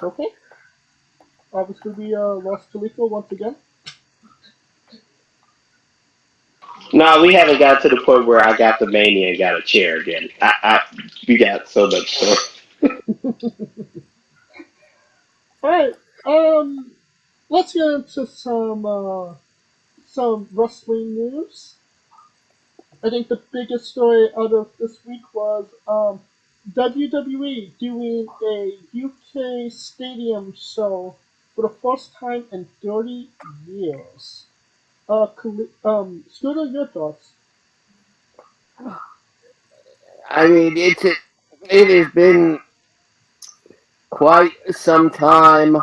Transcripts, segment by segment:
Okay. Obviously, we lost Coleco once again. No, we haven't got to the point where I got the mania and got a chair again. We got so much stuff. Alright, let's get into some wrestling news. I think the biggest story out of this week was WWE doing a UK stadium show for the first time in 30 years. Scooter, your thoughts? I mean, it has been quite some time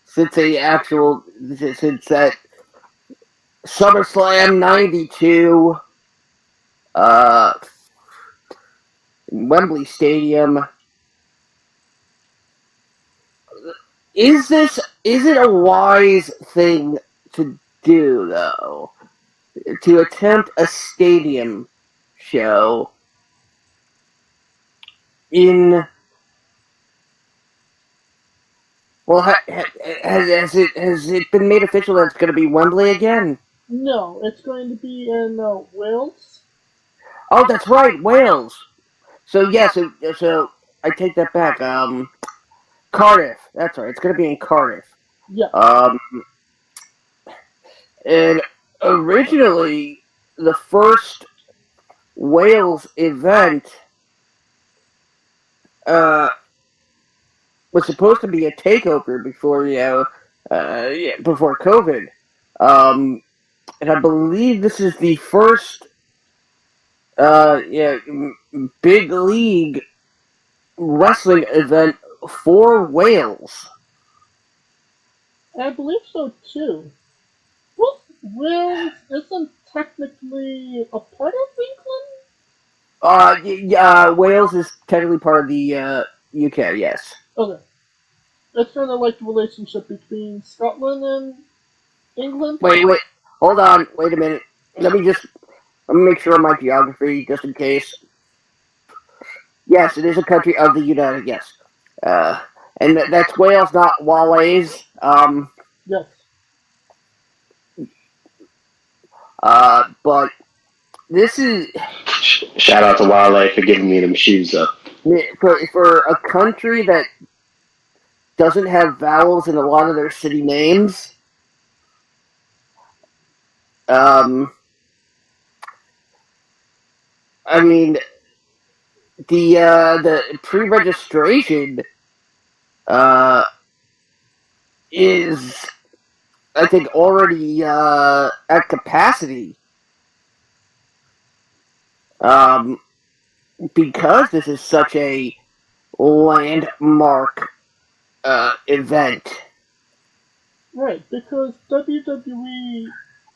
since since that SummerSlam '92, uh, Wembley Stadium. Is it a wise thing to do though? To attempt a stadium show in well, has it been made official that it's going to be Wembley again? No, it's going to be in Wales. Oh, that's right, Wales. So so I take that back. Cardiff. That's right. It's going to be in Cardiff. Yeah. And originally the first Wales event was supposed to be a takeover before before COVID. And I believe this is the first big league wrestling event for Wales. I believe so too. Well, Wales isn't technically a part of England? Wales is technically part of the UK, yes. Okay. It's kind of like the relationship between Scotland and England. Wait, hold on, wait a minute. Let me make sure of my geography, just in case. Yes, it is a country of the United, yes. And that's Wales, not Wales. Yes. But this is... Shout out to Wale for giving me them shoes up. For a country that doesn't have vowels in a lot of their city names, I mean, the pre-registration is, I think, already at capacity. Because this is such a landmark event. Right, because WWE,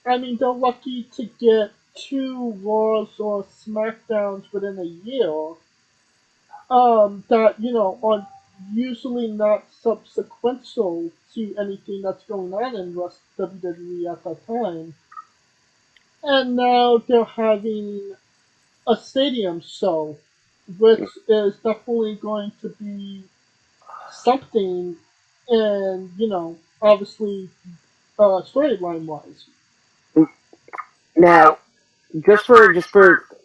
I mean, they're lucky to get 2 Raws or SmackDowns within a year. That, are usually not subsequential to anything that's going on in WWE at that time. And now they're having a stadium show, which is definitely going to be something, and obviously, storyline wise. Now, just for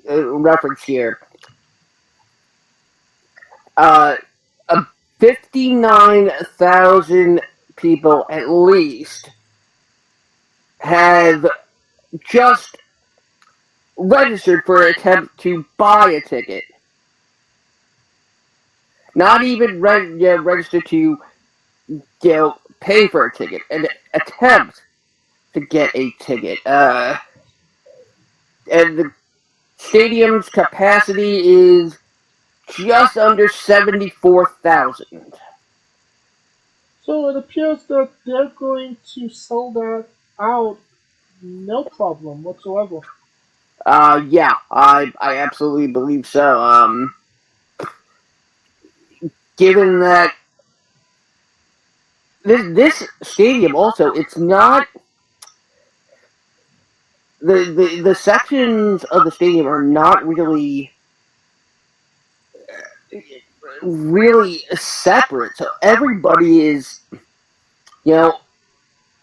reference here, 59,000 people at least have just registered for an attempt to buy a ticket. Not even registered to pay for a ticket. An attempt to get a ticket. And the stadium's capacity is just under 74,000. So it appears that they're going to sell that out no problem whatsoever. Yeah, I absolutely believe so. Given that this stadium also, it's not the sections of the stadium are not really really separate. So everybody is,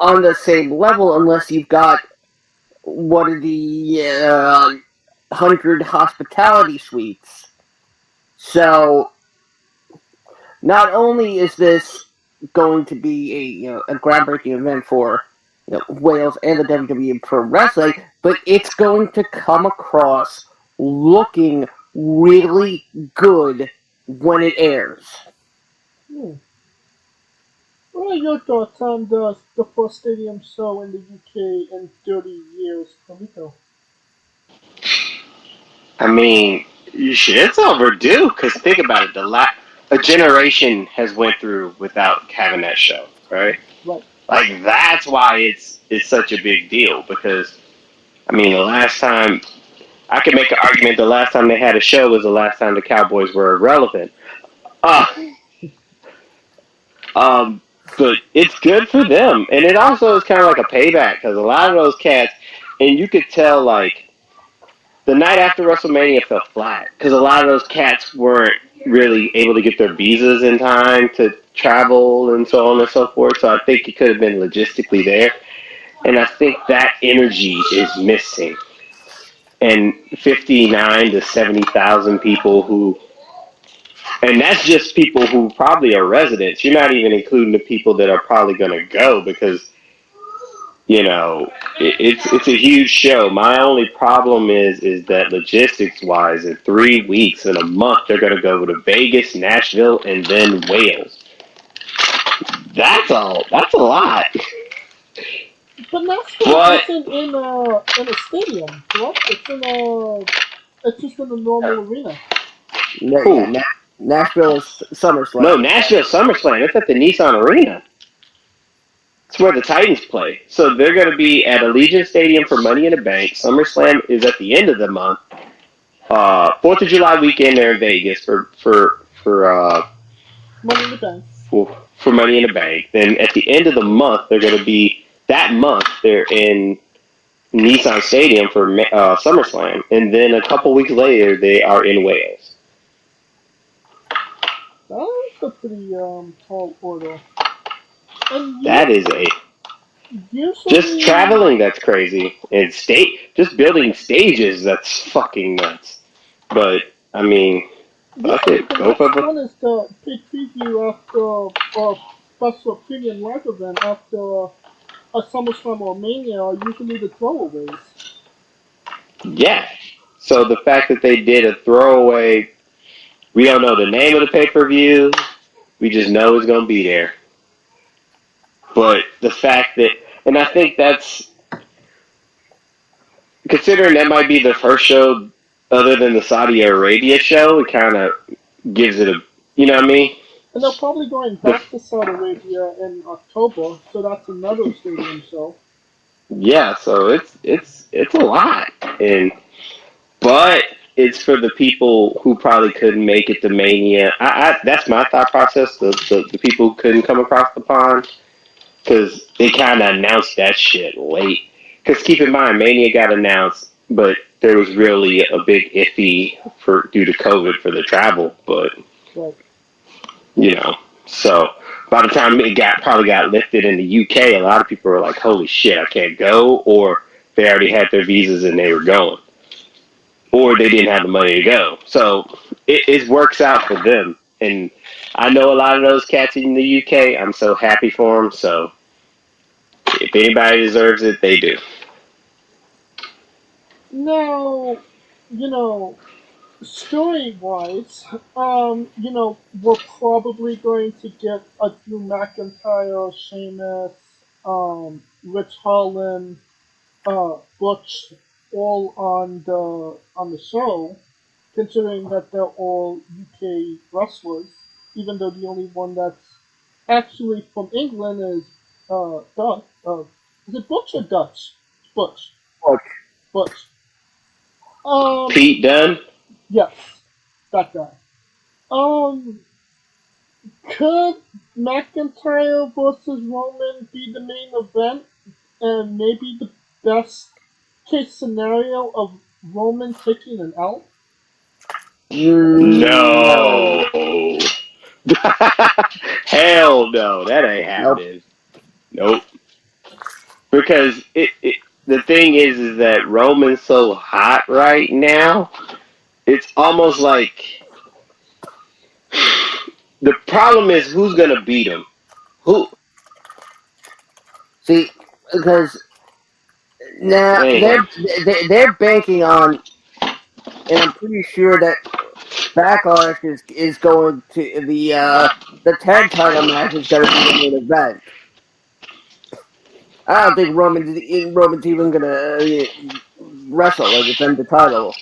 on the same level unless you've got one of the 100 hospitality suites. So not only is this going to be a groundbreaking event for Wales and the WWE Pro Wrestling, but it's going to come across looking really good when it airs. Hmm. What are your thoughts on the first stadium show in the UK in 30 years, Coleco? I mean, it's overdue. Because think about it, a generation has went through without having that show, right? Right. Like that's why it's such a big deal. Because I mean, the last time I can make an argument, the last time they had a show was the last time the Cowboys were relevant. Uh, um, but it's good for them, and it also is kind of like a payback because a lot of those cats, and you could tell like the night after WrestleMania fell flat because a lot of those cats weren't really able to get their visas in time to travel and so on and so forth. So I think it could have been logistically there, and I think that energy is missing. And 59 to 70,000 people who, and that's just people who probably are residents. You're not even including the people that are probably going to go because it's a huge show. My only problem is that logistics wise, in 3 weeks, in a month, they're going to go to Vegas, Nashville, and then Wales. That's all. That's a lot. But Nashville But isn't in a stadium, correct? It's just in a normal arena. Yeah, who? Nashville is No, SummerSlam. Nashville SummerSlam. It's at the Nissan Arena. It's where the Titans play. So they're going to be at Allegiant Stadium for Money in the Bank. SummerSlam is at the end of the month. 4th of July weekend, they're in Vegas Money in the Bank. for Money in the Bank. Then at the end of the month, they're going to be that month. They're in Nissan Stadium for SummerSlam, and then a couple weeks later, they are in Wales. That's a pretty tall order. And That is a just usually, traveling. That's crazy, and just building stages. That's fucking nuts. But I mean, fuck usually it, the go for next it. one is the big preview after or special opinion live event after a SummerSlam or Mania are usually the throwaways. Yeah. So the fact that they did a throwaway, we don't know the name of the pay per view. We just know it's gonna be there. But the fact that, and I think that's considering that might be the first show other than the Saudi Arabia show. It kind of gives it a, you know what I mean? And they're probably going The back to Saudi Arabia in October, so that's another stadium show. yeah, so it's a lot, and but it's for the people who probably couldn't make it to Mania. That's my thought process. The people who couldn't come across the pond because they kind of announced that shit late. Because keep in mind, Mania got announced, but there was really a big iffy for due to COVID for the travel. But Right. you know, so by the time it probably got lifted in the UK, a lot of people were like, "Holy shit, I can't go," or they already had their visas and they were going, or they didn't have the money to go. So it works out for them. And I know a lot of those cats in the UK. I'm so happy for them. So if anybody deserves it, they do. Now, you know, story wise, we're probably going to get a Drew McIntyre, Sheamus, Rich Holland, Butch all on the show, considering that they're all UK wrestlers, even though the only one that's actually from England is Dutch. Is it Butch or Dutch? Butch. Butch. Um, Pete Dunne. yes, that guy. Um, could McIntyre versus Roman be the main event, and maybe the best case scenario of Roman taking an L? Mm, No, no. Hell no, that ain't happening. Nope. Because the thing is that Roman's so hot right now. It's almost like the problem is who's gonna beat him. Who? See, because now they're banking on, and I'm pretty sure that Backlash is going to the tag title match is going to be the main event. I don't think Roman's even going to wrestle or defend the title.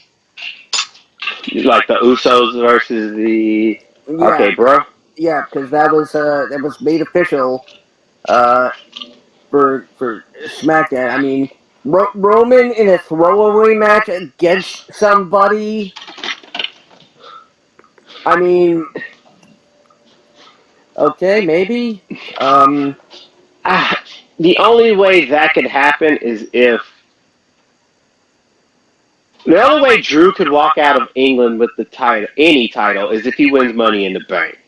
Like the Usos versus the. Yeah, Okay, bro. yeah, because that was made official for SmackDown. I mean, Roman in a throwaway match against somebody. I mean, okay, maybe. The only way that could happen is if. The only way Drew could walk out of England with the title, any title, is if he wins Money in the Bank.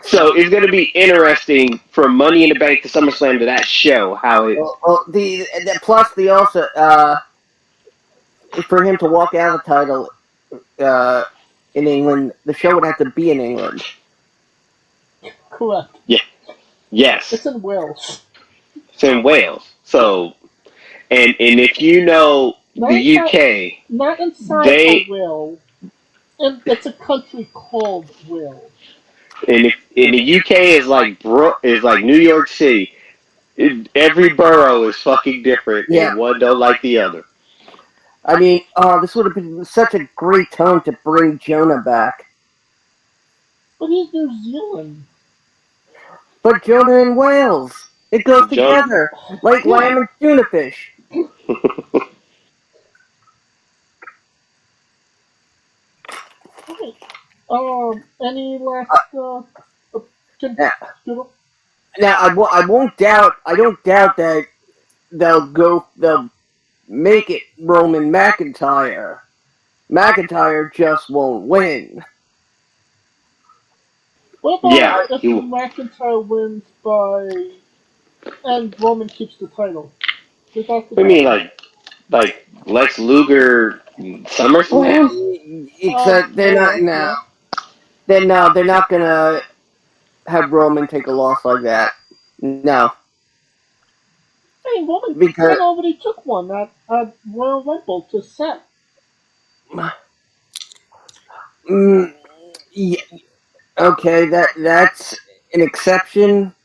So it's going to be interesting from Money in the Bank to SummerSlam to that show how it. Well, plus the also for him to walk out of the title in England, the show would have to be in England. Correct. Yeah. Yes. It's in Wales. It's in Wales. So, and if you know the UK, not inside of Wales. And it's a country called Wales. And if in the UK is like New York City, every borough is fucking different, and one don't like the other. I mean, this would have been such a great time to bring Jonah back. But he's New Zealand. But Jonah and Wales, it goes together like lamb and tuna fish. Any last? Now I won't doubt. I don't doubt that they'll make it Roman McIntyre. McIntyre just won't win. What about if McIntyre wins and Roman keeps the title? What do you mean, like Lex Luger SummerSlam? Except they're not now. Then no, they're not gonna have Roman take a loss like that. No. Hey, Roman already took one at Royal Rumble to Seth. Yeah, okay, that's an exception,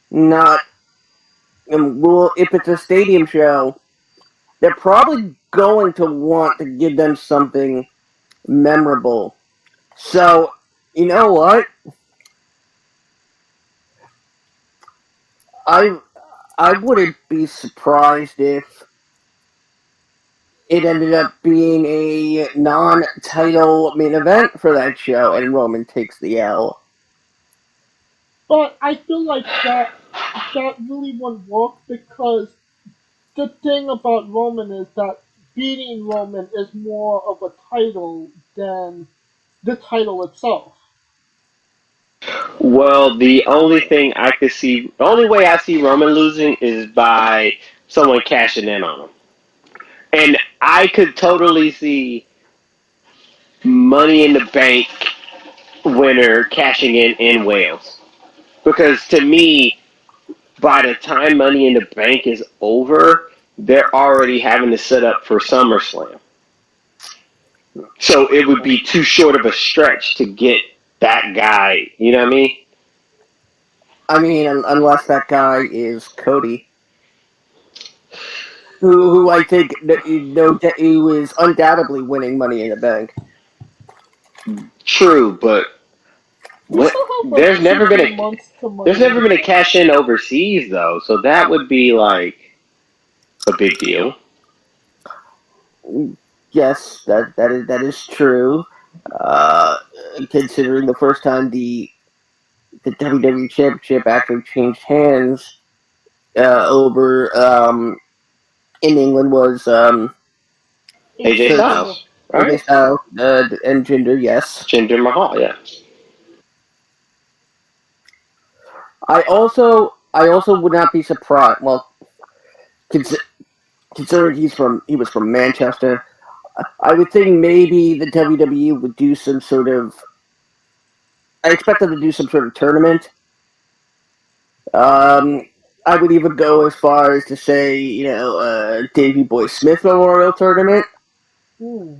not rule. If it's a stadium show, they're probably going to want to give them something memorable. So, you know what? I wouldn't be surprised if it ended up being a non-title main event for that show, and Roman takes the L. But I feel like that really won't work because the thing about Roman is that beating Roman is more of a title than the title itself. Well, the only way I see Roman losing is by someone cashing in on him. And I could totally see Money in the Bank winner cashing in Wales. Because to me, by the time Money in the Bank is over, they're already having to set up for SummerSlam. So it would be too short of a stretch to get that guy. You know what I mean? I mean, unless that guy is Cody, who I think who is undoubtedly winning Money in the Bank. True, but there's never been a cash in overseas though, so that would be like a big deal. Yes, that is true. Considering the first time the WWE Championship actually changed hands over in England was AJ Styles, right? AJ Styles and Jinder, yes. Jinder Mahal, yeah. I also would not be surprised. Well, considering he was from Manchester, I would think maybe the WWE would do some sort of. I expect them to do some sort of tournament. Um, I would even go as far as to say, Davy Boy Smith Memorial Tournament. Hmm.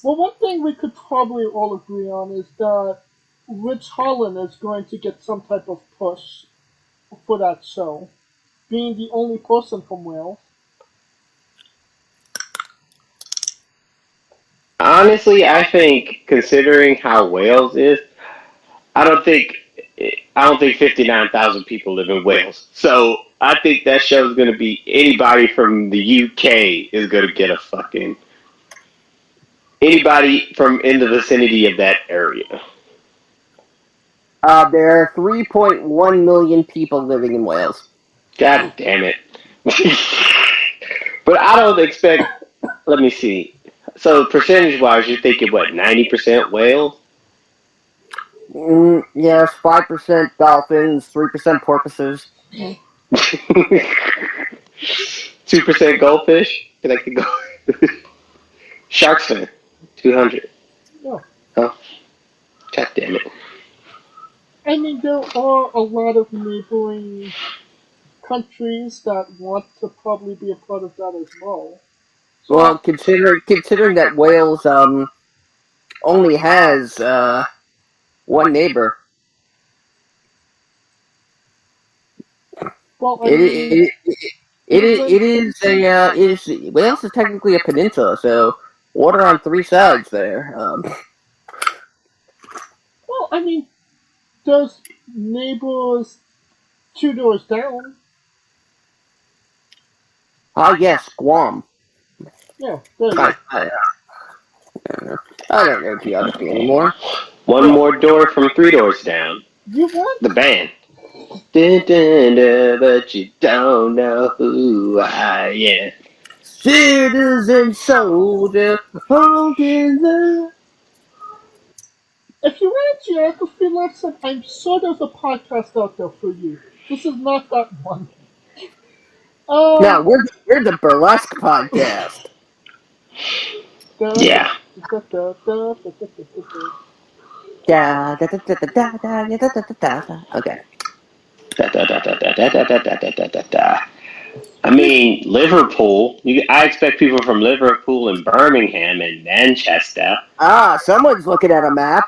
Well, one thing we could probably all agree on is that Rich Holland is going to get some type of push for that show, being the only person from Wales. Honestly, I think considering how Wales is, I don't think I don't think 59,000 people live in Wales. So I think that show is going to be anybody from the UK is going to get a fucking anybody from in the vicinity of that area. There are 3.1 million people living in Wales. God damn it. But I don't expect. Let me see. So percentage wise, you're thinking what 90% Wales, Yes, 5% dolphins, 3% porpoises. 2% goldfish. Can I could go. Sharks fan, 200. Yeah. Oh, god damn it. I mean, there are a lot of neighboring countries that want to probably be a part of that as well. So, Well, considering that Wales only has one neighbor, well, I it mean, it, England. it is Wales is technically a peninsula, so water on three sides there. Well, I mean, there's neighbors two doors down. Yes, Guam. Yeah, there you I, go. I, I don't know geography anymore. One Well, more door from three doors down. you want? The band. Dun, dun, dun, but you don't know who I am. Citizen soldier, holding the. If you want a geography lesson, I'm sure there's a podcast out there for you. This is not that one. No, Um, we're the burlesque podcast. da, da, Yeah. da, da, da, da, da, da, da. Da, da, da, da, da, da, da, da, da, da, da, da. Okay. Da, da, da, da, da, da, da, da, da, da, da, da. I Speak, mean, Liverpool. I expect people from Liverpool and Birmingham and Manchester. Someone's looking at a map.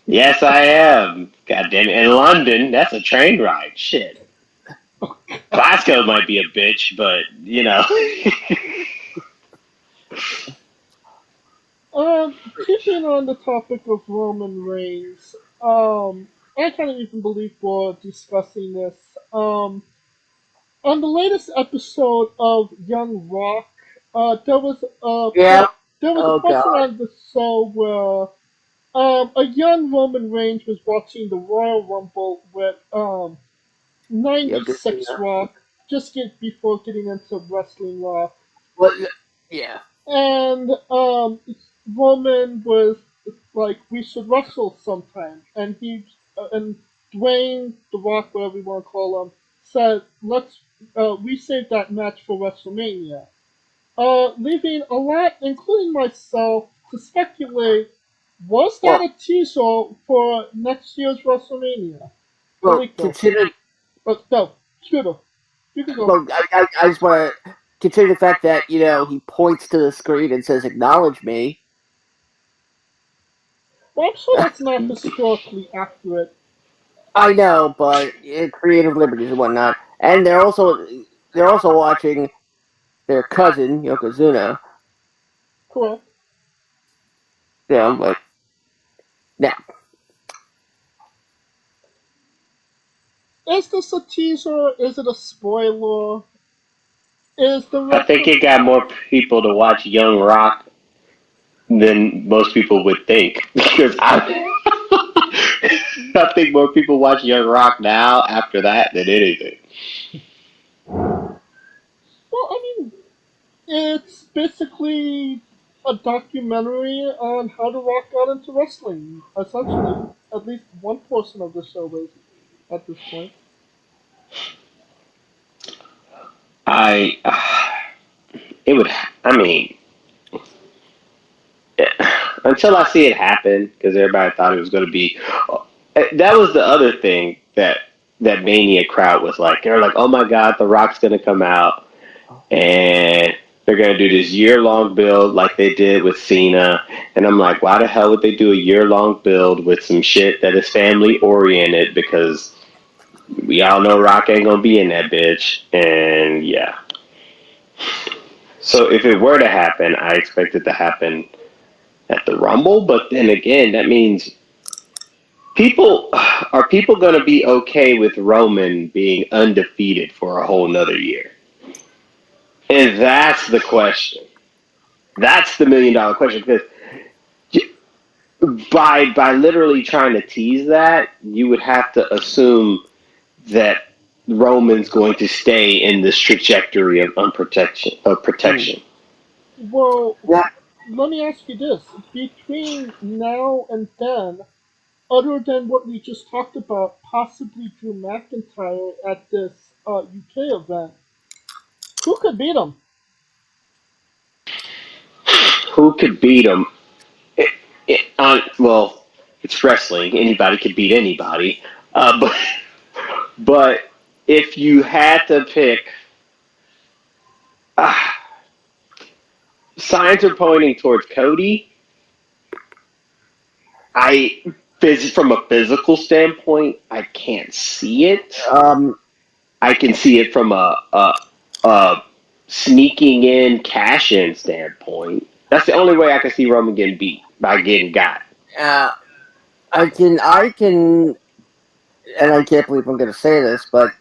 Yes, I am. God damn it. And London, that's a train ride. Shit. Glasgow might be a bitch, but, you know. keeping on the topic of Roman Reigns, I can't even believe we're discussing this. On the latest episode of Young Rock, there was Yeah. there was a Oh portion God. on the show where a young Roman Reigns was watching the Royal Rumble with '96 Yokozuna. Rock before getting into Wrestling Rock, Well, yeah. and Roman was like, "We should wrestle sometime," and and Dwayne the Rock, whatever you want to call him, said, "Let's we save that match for WrestleMania," leaving a lot, including myself, to speculate. Was that Well, a teaser for next year's WrestleMania? well, Coleco. consider. No, Scooter. You can go. Well, I just want to consider the fact that he points to the screen and says, "Acknowledge me." Well, I'm sure that's not historically accurate. I know, but creative liberties and whatnot, and they're also watching their cousin Yokozuna. Correct. But yeah. Is this a teaser? Is it a spoiler? Is the I think retro? it got more people to watch Young Rock than most people would think. Because I think more people watch Young Rock now after that than anything. Well, I mean, it's basically a documentary on how The Rock got into wrestling. Essentially, at least one portion of the show is. at this point. I it would. I mean, until I see it happen, because everybody thought it was going to be. That was the other thing that Mania crowd was like. They're like, "Oh my God, The Rock's going to come out, and they're going to do this year-long build like they did with Cena." And I'm like, "Why the hell would they do a year-long build with some shit that is family-oriented?" Because we all know Rock ain't going to be in that bitch, and yeah. So if it were to happen, I expect it to happen at the Rumble. But then again, that means people going to be okay with Roman being undefeated for a whole nother year? And that's the question. That's the $1 million question because by literally trying to tease that, you would have to assume that Roman's going to stay in this trajectory of protection. Well, Yeah. let me ask you this: between now and then, other than what we just talked about, possibly Drew McIntyre at this UK event, who could beat him? Who could beat him? Well, it's wrestling. Anybody could beat anybody. But but if you had to pick, uh, signs are pointing towards Cody. From a physical standpoint, I can't see it. I can see it from a sneaking in cash in standpoint. That's the only way I can see Roman getting beat by getting got. I can, and I can't believe I'm going to say this, but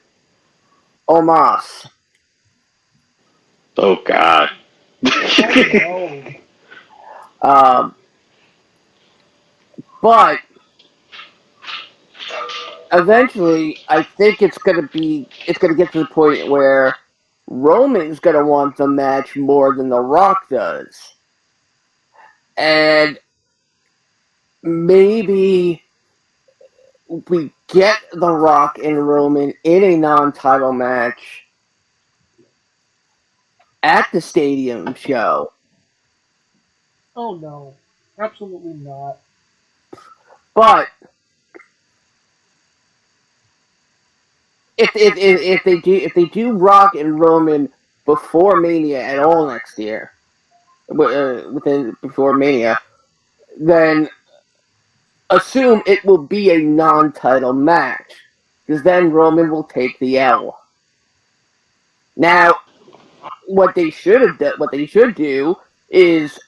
Omos. Oh God. Oh no! Um, but eventually, I think it's going to get to the point where Roman's going to want the match more than The Rock does, and maybe we get The Rock and Roman in a non-title match at the stadium show. Oh no! Absolutely not. But if they do Rock and Roman before Mania at all next year, before Mania, then assume it will be a non-title match, because then Roman will take the L. Now, what they should do is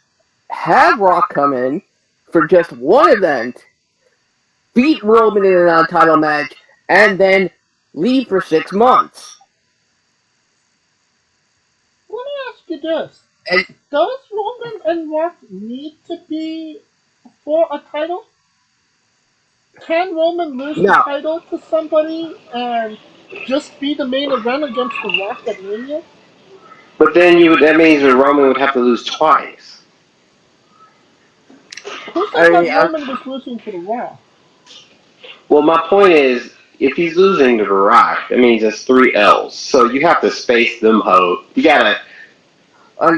have Rock come in for just one event, beat Roman in a non-title match, and then leave for 6 months. Let me ask you this: And does Roman and Rock need to be for a title? Can Roman lose the no, title to somebody and just be the main event against The Rock at Mania? But then that means that Roman would have to lose twice. Who said I that mean, Roman was losing to The Rock? Well, my point is, if he's losing to The Rock, that means it's 3 L's. So you have to space them, You gotta, and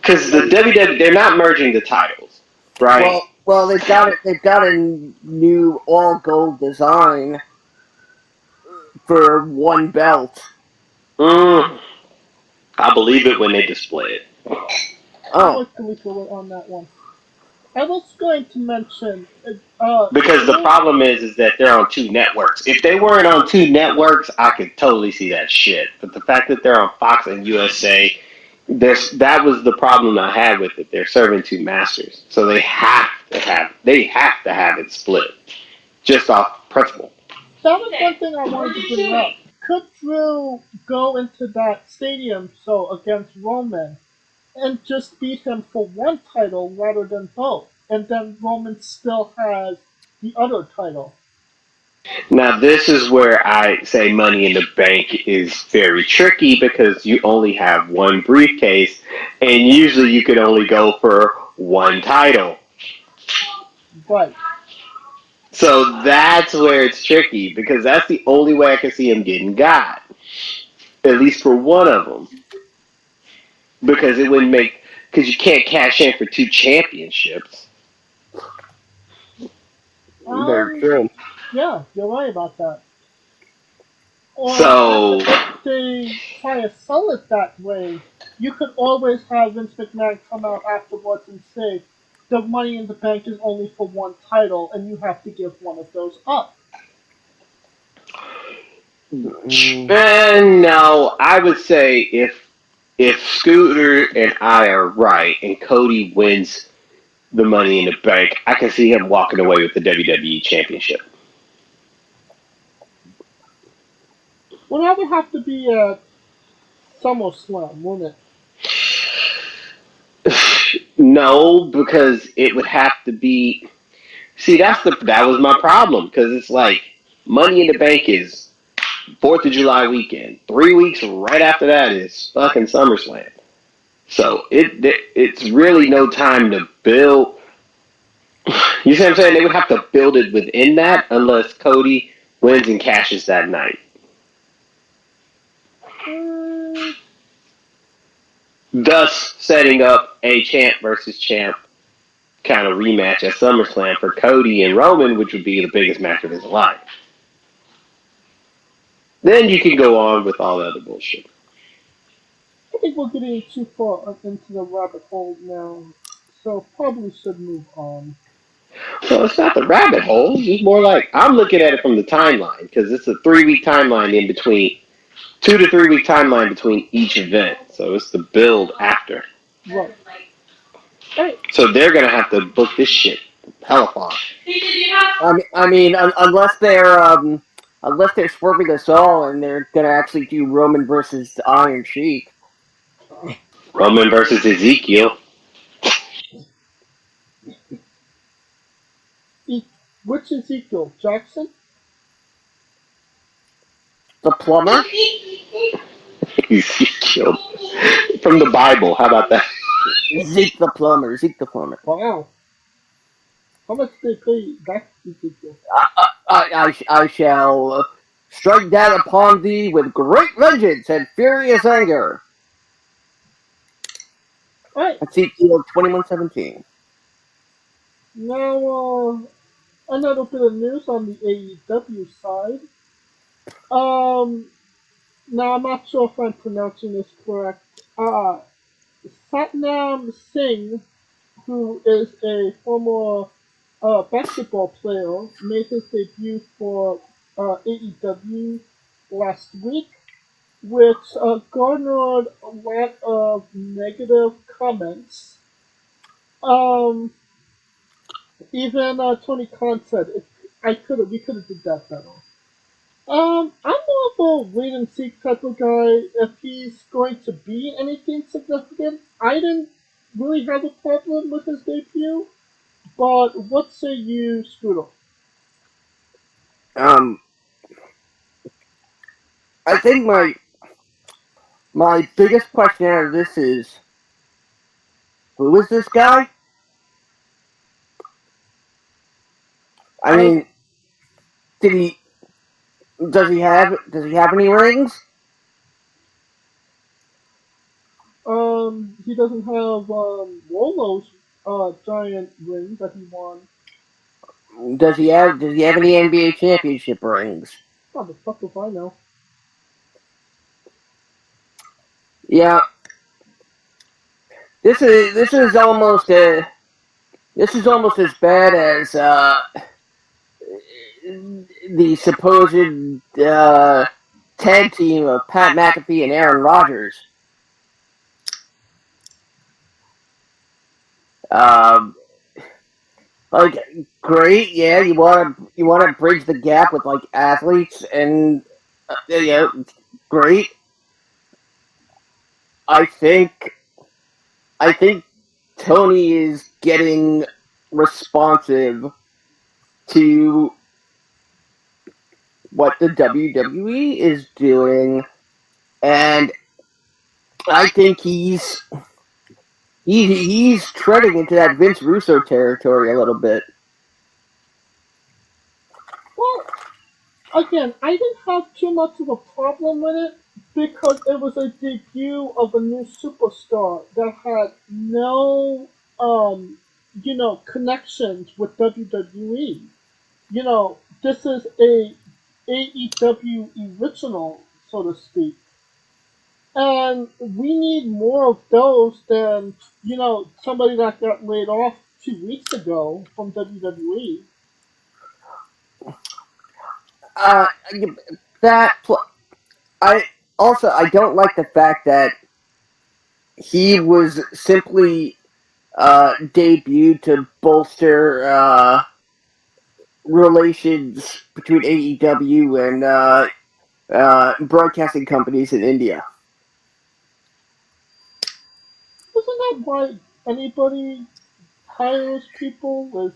because the WWE, they're not merging the titles, right? well, they've got a new all gold design for one belt. Mm, I believe it when they display it. I'm Oh, with Coleco on that one. I was going to mention, Because the problem is that they're on 2 networks. If they weren't on 2 networks, I could totally see that shit. But the fact that they're on Fox and USA, that was the problem I had with it. They're serving 2 masters, so they have to have it split, just off principle. that was one thing I wanted to bring up. Could Drew go into that stadium show against Roman and just beat him for one title rather than both? And then Roman still has the other title. Now, this is where I say Money in the Bank is very tricky because you only have one briefcase, and usually you could only go for one title. Right. So that's where it's tricky because that's the only way I can see him getting got, at least for one of them, because it wouldn't make because you can't cash in for 2 championships. Very true. Yeah, you're right about that. Or So if they try to sell it that way, you could always have Vince McMahon come out afterwards and say, the Money in the Bank is only for one title, and you have to give one of those up. no, I would say if Scooter and I are right and Cody wins the Money in the Bank, I can see him walking away with the WWE Championship. Well, that would have to be at SummerSlam, wouldn't it? No, because it would have to be. See, that was my problem because it's like Money in the Bank is 4th of July weekend. 3 weeks right after that is fucking SummerSlam. So it's really no time to build. You see what I'm saying? They would have to build it within that unless Cody wins and cashes that night. Mm, Thus setting up a champ versus champ kind of rematch at SummerSlam for Cody and Roman, which would be the biggest match of his life. Then you can go on with all the other bullshit. I think we're getting too far up into the rabbit hole now, so probably should move on. Well, it's not the rabbit hole. It's more like I'm looking at it from the timeline because it's a 3 week timeline in between, 2 to 3 week timeline between each event. So it's the build after. Right. Hey, So they're gonna have to book this shit hella far. I mean, unless they're swerving us all and they're gonna actually do Roman versus Iron Sheik. Roman versus Ezekiel. which Ezekiel? Jackson? The plumber? Ezekiel from the Bible. How about that? Zeke the plumber. Zeke the plumber. Wow. How much did they pay that Ezekiel? I shall strike down upon thee with great vengeance and furious anger. Alright, Ezekiel 21:17. now another bit of news on the AEW side. Um, now I'm not sure if I'm pronouncing this correct. Satnam Singh, who is a former basketball player, made his debut for AEW last week, which garnered a lot of negative comments. Um, even Tony Khan said, we could have did that better. I'm more of a wait and see type of guy. If he's going to be anything significant, I didn't really have a problem with his debut. But what say you, Scooter? Um, I think my biggest question out of this is, who is this guy? I mean, did he does he have any rings? He doesn't have Wolo's giant ring that he won. Does he have any NBA championship rings? How the fuck if I know? Yeah, this is almost as bad as the supposed tag team of Pat McAfee and Aaron Rodgers. Um, like, great, yeah, you want to bridge the gap with like athletes and yeah, great. I think I think Tony is getting responsive to what the WWE is doing, and I think he's treading into that Vince Russo territory a little bit. again, I didn't have too much of a problem with it because it was a debut of a new superstar that had no, um, connections with WWE. This is a AEW original, so to speak. And we need more of those than, somebody that got laid off 2 weeks ago from WWE. Uh, that I I don't like the fact that he was simply debuted to bolster relations between AEW and broadcasting companies in India. Isn't that why anybody hires people is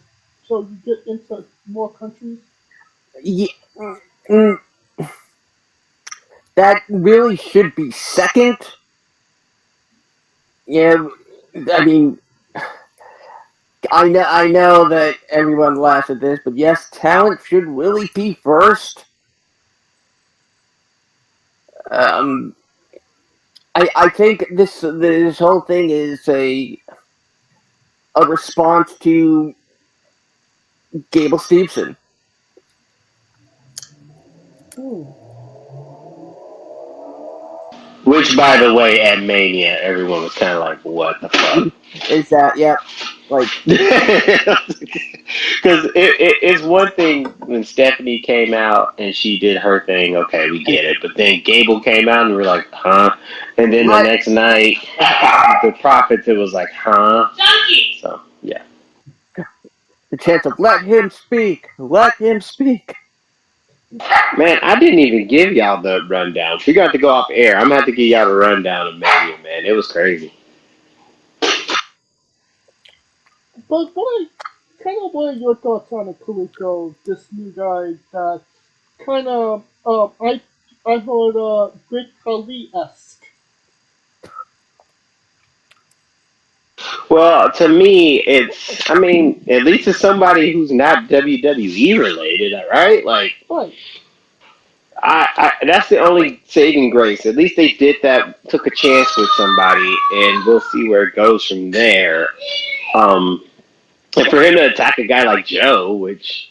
so you get into more countries? Yeah, mm, that really should be second. Yeah, I mean, I know that everyone laughs at this, but yes, talent should really be first. Um, I think this whole thing is a response to Gable Steveson. Hmm. Which, by the way, at Mania, everyone was kind of like, "What the fuck?" Is that yep? Like Because it's one thing when Stephanie came out and she did her thing. Okay, we get it. But then Gable came out and we're like, "Huh?" And then the right? next night, the Prophets, it was like, "Huh?" So yeah. The chance of let him speak. Man, I didn't even give y'all the rundown. We got to go off air. I'm gonna have to give y'all the rundown of Mania, man. It was crazy. But what are your thoughts on Coleco, this new guy that kind of I heard Great Khali esque. Well, to me, it's. I mean, at least it's somebody who's not WWE related, all right? Like, Right. that's the only saving grace. At least they did that, took a chance with somebody, and we'll see where it goes from there. Um, and for him to attack a guy like Joe, which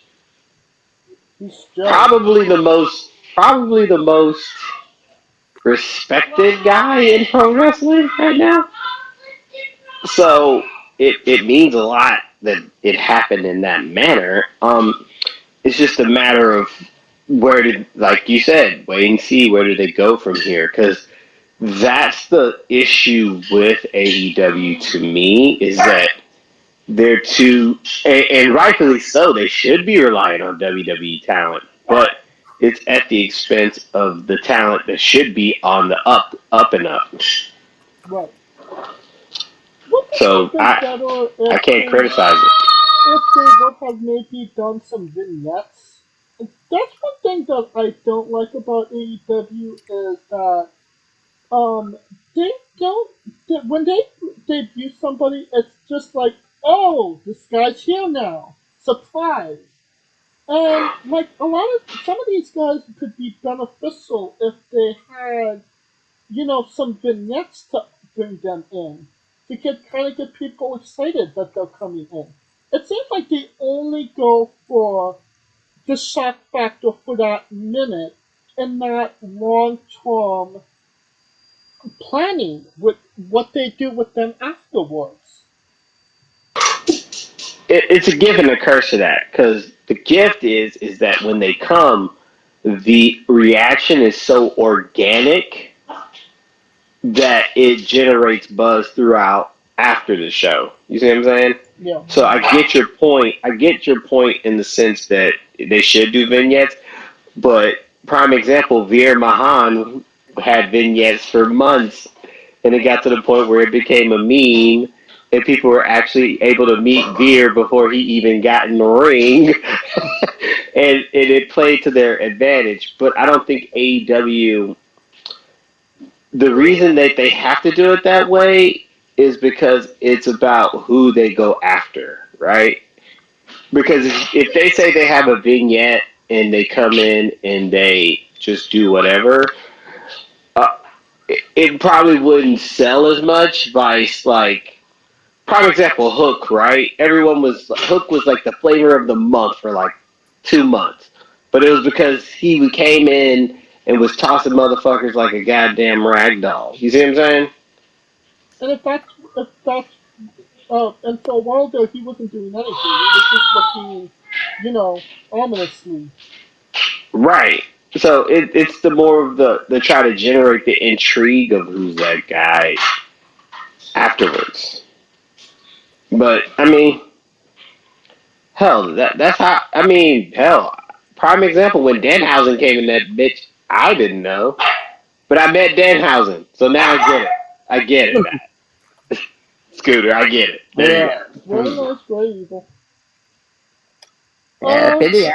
He's Joe. probably the most respected guy in pro wrestling right now. So it means a lot that it happened in that manner. It's just a matter of where did, like you said, wait and see where do they go from here, because that's the issue with AEW to me, is that they're too, and rightfully so, they should be relying on WWE talent, but it's at the expense of the talent that should be on the up and up. Right. Wouldn't it have So been I better I can't criticize it. if they would have maybe done some vignettes? That's one thing that I don't like about AEW is that um they don't when they debut somebody, it's just like, oh, this guy's here now, surprise. And like some of these guys could be beneficial if they had, some vignettes to bring them in to get people excited that they're coming in. It seems like they only go for the shock factor for that minute and not long term planning with what they do with them afterwards. It's a gift and a curse to that, because the gift is that when they come, the reaction is so organic that it generates buzz throughout after the show. You see what I'm saying? Yeah. So I get your point. I get your point in the sense that they should do vignettes, but prime example, Veer Mahan had vignettes for months, and it got to the point where it became a meme, and people were actually able to meet Veer before he even got in the ring, and it played to their advantage. But I don't think AEW, the reason that they have to do it that way is because it's about who they go after, right? Because if they say they have a vignette and they come in and they just do whatever, uh, it probably wouldn't sell as much by like prime example Hook, right? Everyone was Hook was like the flavor of the month for like 2 months, but it was because he came in and was tossing motherfuckers like a goddamn rag doll. You see what I'm saying? And if that's and for a while there he wasn't doing anything. He was just looking, ominously. Right. So it's the more of the try to generate the intrigue of who's that guy afterwards. But I mean, hell, that's how. I mean, hell, prime example when Danhausen came in that bitch, I didn't know, but I met Danhausen, so now I get it. I get it. Scooter, I get it. There you Yeah. go. Very nice, very evil. Yeah, Um, Billy,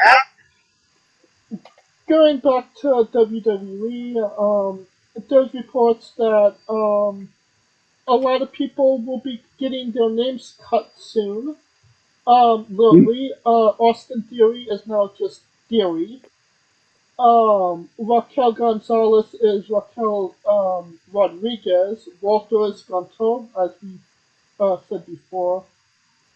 Going back to WWE, there's reports that a lot of people will be getting their names cut soon. Literally, Austin Theory is now just Theory. Raquel Gonzalez is Raquel Rodriguez. Walter is Gonto, as we said before.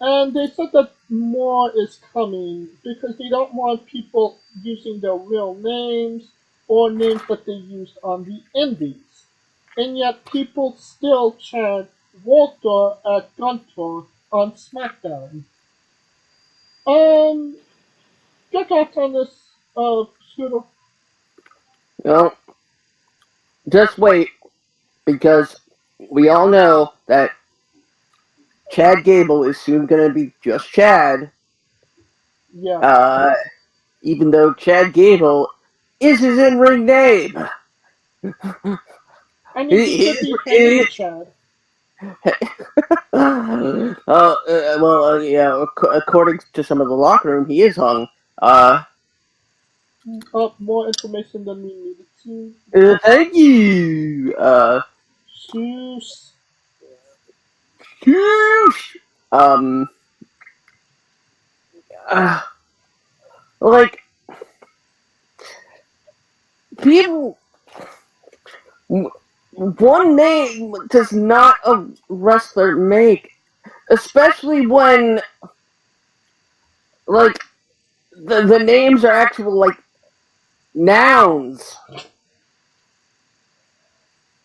And they said that more is coming because they don't want people using their real names or names that they used on the indies. And yet people still chant Walter at Gunter on SmackDown. Um, your thoughts on this, Scooter? well, just wait, because we all know that Chad Gable is soon going to be just Chad, Yeah. uh, even though Chad Gable is his in-ring name. I mean, he He, could be he, Hangman Chad. yeah, according to some of the locker room, he is hung. Uh, More information than we needed to. Thank you. Zeus. Sheesh. Um, uh, like people, one name does not a wrestler make, especially when like the names are actual like nouns.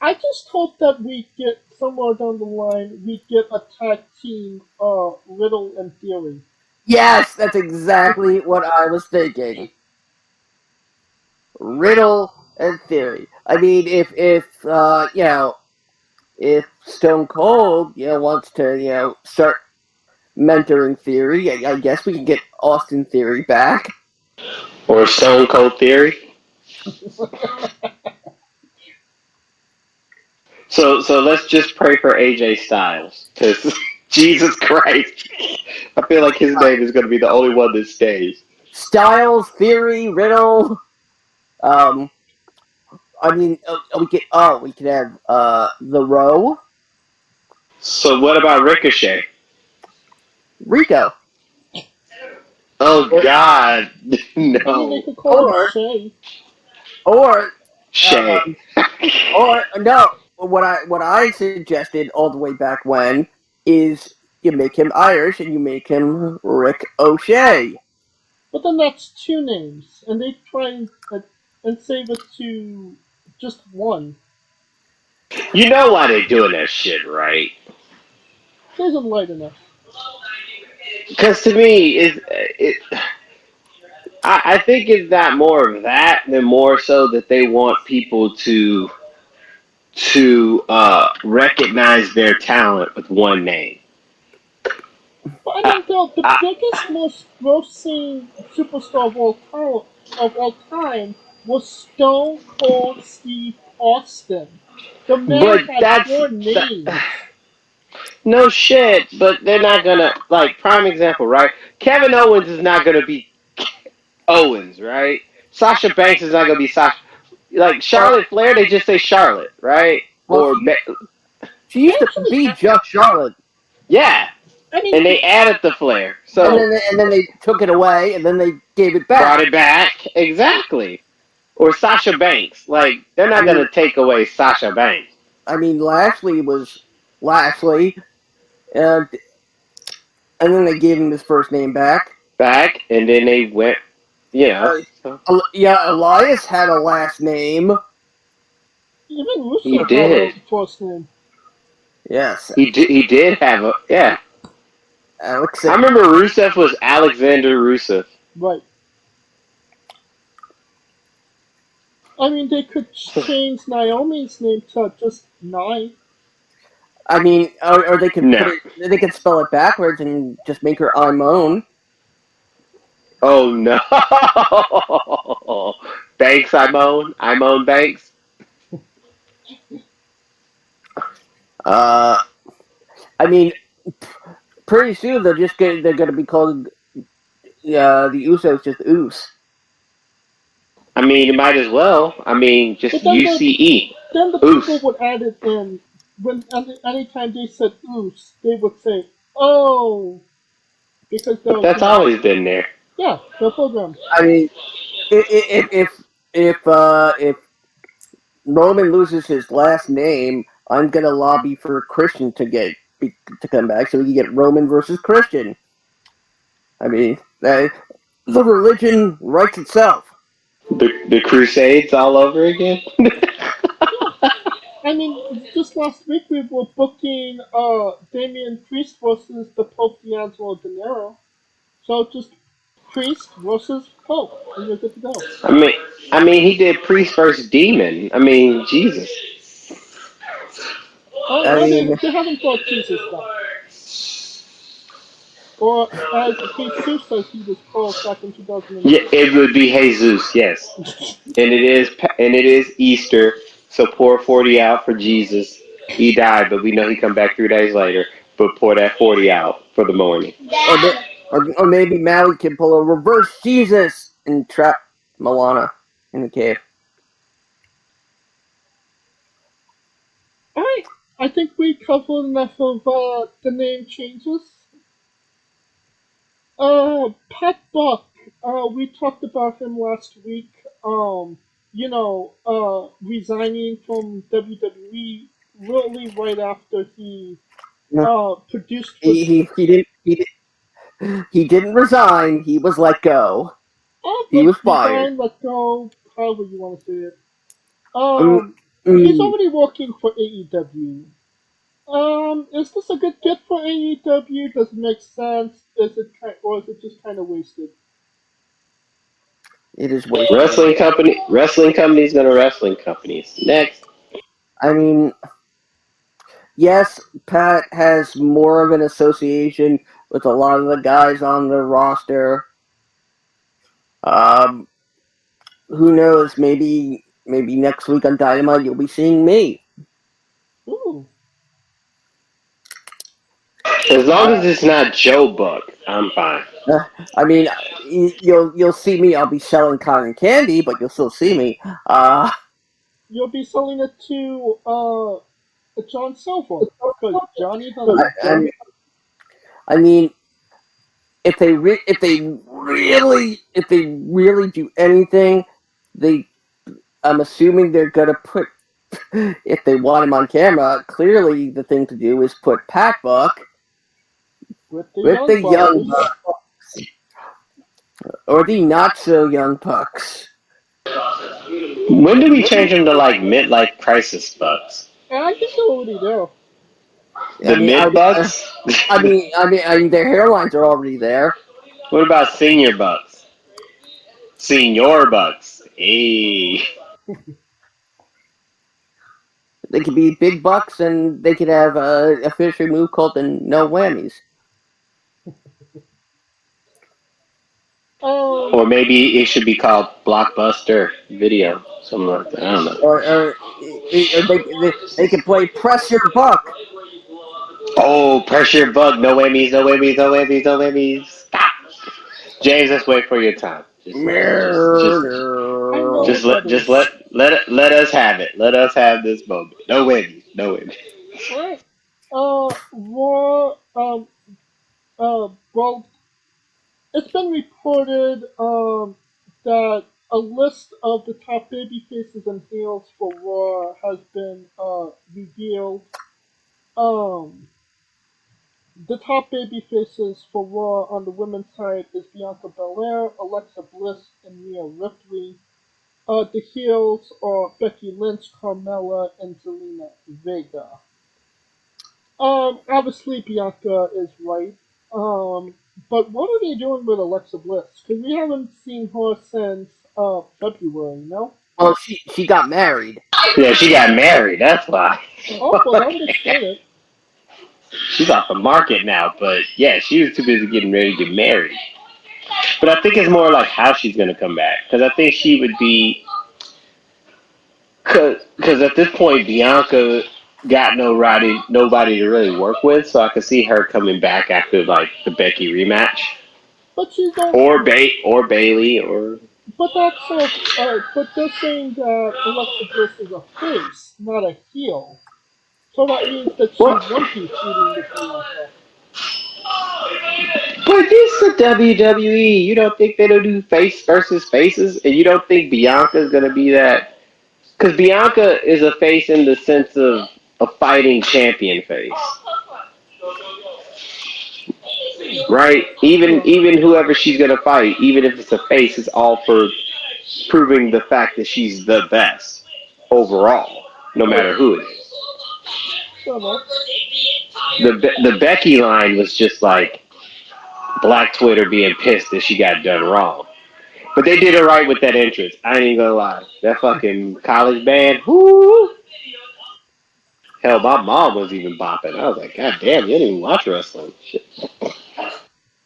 I just hope that we get somewhere down the line. We get a tag team, Riddle and Theory. Yes, that's exactly what I was thinking. Riddle and Theory. I mean, if if Stone Cold wants to start mentoring Theory, I guess we can get Austin Theory back. Or Stone Cold Theory. So let's just pray for AJ Styles, because Jesus Christ, I feel like his name is going to be the only one that stays. Styles, Theory, Riddle. Um, I mean, we could have the Row, So what about Ricochet? Rico, Oh or God, I mean, they no, could call him or Shay. or Shay. or no. What I suggested all the way back when is you make him Irish and you make him Rick O'Shea. But then that's two names, and they try and save it to just one. You know why they doing that shit, right? It isn't light enough. Because to me, I think it's not more of that than more so that they want people to recognize their talent with one name. But I I, mean, the I, biggest, most grossing superstar of all time was Stone Cold Steve Austin. The man but had that's four that, names. no shit. But they're not gonna like prime example, right? Kevin Owens is not gonna be Owens, right? Sasha Banks is not gonna be Sasha. Like Well, Charlotte Flair, they just say Charlotte, right? well, she Or she They used to actually be just Charlotte. yeah, I mean, and they added the Flair. So and then they took it away, and then they gave it back. brought it back. Exactly. Or Sasha Banks. Like, they're not going to take away Sasha Banks. I mean, Lashley was Lashley, and then they gave him his first name back. And then they went, you know. Yeah, Elias had a last name. even Rusev He had did. a first name. Yes. He did have a, yeah. Alex. I remember Rusev was Alexander Rusev. Right. I mean, they could change Naomi's name to just Nye. I mean, or they could No. they could spell it backwards and just make her Imone. Oh no. Banks Imone Banks. I mean, pretty soon they're going to be called the Usos just Us. I mean, you might as well. I mean, just But then UCE. Then the Oos. people would add it in. When anytime they said "oos," they would say "oh," because But that's always been there. Yeah, they're programmed. I mean, if Roman loses his last name, I'm gonna lobby for Christian to come back so we can get Roman versus Christian. I mean, the religion writes itself. The Crusades all over again. I mean, just last week we were booking Damian Priest versus the Pope D'Angelo De Niro. So just Priest versus Pope, and you're good to go. I mean, he did Priest versus Demon. I mean, Jesus. Oh, I no, mean, they haven't brought Jesus back. Or as Jesus says he was called back in 2008. Yeah, it would be Jesus. Yes, and it is Easter. So pour 40 out for Jesus. He died, but we know he come back 3 days later. But pour that 40 out for the morning. or maybe Maui can pull a reverse Jesus and trap Moana in the cave. Alright, I think we covered enough of the name changes. Pat Buck, we talked about him last week. Resigning from WWE really right after he produced. He didn't resign. He was let go. He was fired. Let go, however you want to say it. He's Mm, already working for AEW. Is this a good get for AEW? Does it make sense? Or is it just kind of wasted? it is wasted. Wrestling companies gonna wrestling companies. Next. I mean, yes, Pat has more of an association with a lot of the guys on the roster. Who knows? Maybe next week on Dynamite you'll be seeing me. Ooh. As long as it's not Joe Buck, I'm fine. I mean, you'll see me. I'll be selling cotton candy, but you'll still see me. You'll be selling it to John Silver because Johnny has. I mean, if they really do anything, I'm assuming they're gonna put, if they want him on camera, clearly the thing to do is put Pat Buck with the young Bucks or the not so young Bucks. When do we change them to like midlife crisis Bucks? I think they're already there. The mid Bucks? I mean, their hairlines are already there. What about senior Bucks? Senior Bucks. Hey. They could be big bucks, and they could have a finisher move called the no whammies. Or maybe it should be called Blockbuster Video, something like that. I don't know. Or they could play Press Your Buck. Oh, Pressure Buck. No whammies, no whammies, no whammies, no whammies. Stop. James, let's wait for your time. Let us have it. Let us have this moment. No whammies, no whammies. Alright. Raw Well, it's been reported that a list of the top baby faces and heels for Raw has been revealed. Um, the top baby faces for Raw on the women's side is Bianca Belair, Alexa Bliss, and Rhea Ripley. The heels are Becky Lynch, Carmella, and Zelina Vega. Obviously Bianca is right. Um, but what are they doing with Alexa Bliss? Because we haven't seen her since February, no? Well, she got married. Yeah, she got married. That's why. Oh, well, understood it. She's off the market now, but yeah, she was too busy getting ready to get married. But I think it's more like how she's gonna come back, because I think she would be, because at this point Bianca got nobody to really work with, so I could see her coming back after like the Becky rematch, But she's on. or Bailey, or But that's but they're saying that Alexa Bliss is a face, not a heel. So that means that she what? won't be feuding with Bianca. But this is WWE. You don't think they don't do face versus faces, and you don't think Bianca's gonna be that? Because Bianca is a face in the sense of a fighting champion face, right? Right. Even whoever she's gonna fight, even if it's a face, it's all for proving the fact that she's the best overall, no Yeah. matter who it is. Fair enough. The Becky line was just like Black Twitter being pissed that she got done wrong. But they did it right with that entrance. I ain't even gonna lie. That fucking college band, whoo! Hell, my mom was even bopping. I was like, God damn, you didn't even watch wrestling. Shit.